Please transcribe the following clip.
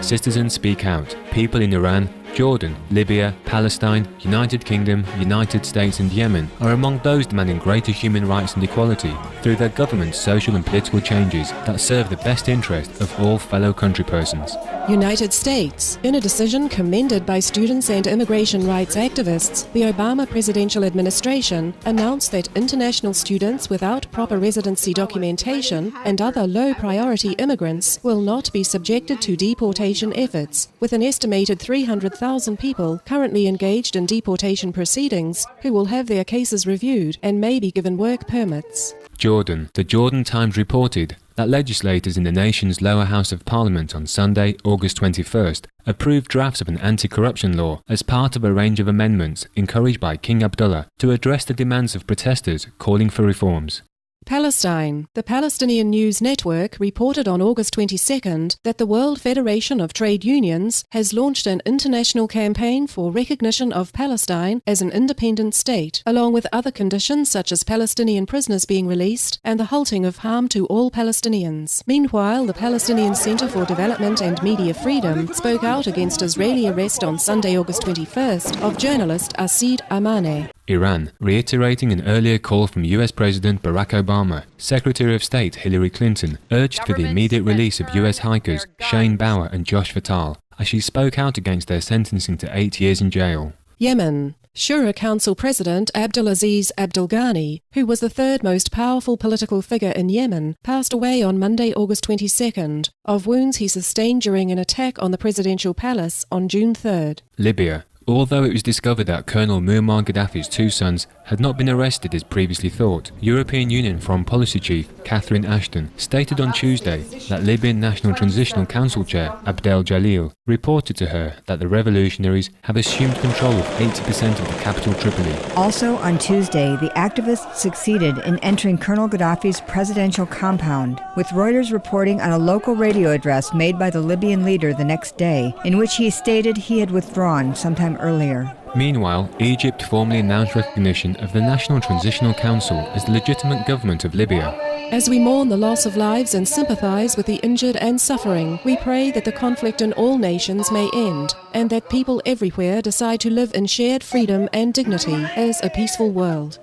Citizens speak out. People in Iran, Jordan, Libya, Palestine, United Kingdom, United States and Yemen are among those demanding greater human rights and equality through their government's social and political changes that serve the best interest of all fellow countrypersons. United States. In a decision commended by students and immigration rights activists, the Obama presidential administration announced that international students without proper residency documentation and other low-priority immigrants will not be subjected to deportation efforts, with an estimated 300,000 people currently engaged in deportation proceedings who will have their cases reviewed and may be given work permits. Jordan. The Jordan Times reported that legislators in the nation's lower house of parliament on Sunday, August 21st, approved drafts of an anti-corruption law as part of a range of amendments encouraged by King Abdullah to address the demands of protesters calling for reforms. Palestine. The Palestinian News Network reported on August 22nd that the World Federation of Trade Unions has launched an international campaign for recognition of Palestine as an independent state, along with other conditions such as Palestinian prisoners being released and the halting of harm to all Palestinians. Meanwhile, the Palestinian Center for Development and Media Freedom spoke out against Israeli arrest on Sunday, August 21st, of journalist Asid Amaneh. Iran, reiterating an earlier call from US President Barack Obama, Secretary of State Hillary Clinton urged for the immediate release of US hikers Shane Bauer and Josh Fatal as she spoke out against their sentencing to 8 years in jail. Yemen. Shura Council President Abdulaziz Abdulghani, who was the third most powerful political figure in Yemen, passed away on Monday, August 22nd, of wounds he sustained during an attack on the presidential palace on June 3rd. Libya. Although it was discovered that Colonel Muammar Gaddafi's two sons had not been arrested as previously thought, European Union Foreign Policy Chief Catherine Ashton stated on Tuesday that Libyan National Transitional Council Chair Abdel Jalil reported to her that the revolutionaries have assumed control of 80% of the capital Tripoli. Also on Tuesday, the activists succeeded in entering Colonel Gaddafi's presidential compound, with Reuters reporting on a local radio address made by the Libyan leader the next day, in which he stated he had withdrawn sometime earlier. Meanwhile, Egypt formally announced recognition of the National Transitional Council as the legitimate government of Libya. As we mourn the loss of lives and sympathize with the injured and suffering, we pray that the conflict in all nations may end, and that people everywhere decide to live in shared freedom and dignity as a peaceful world.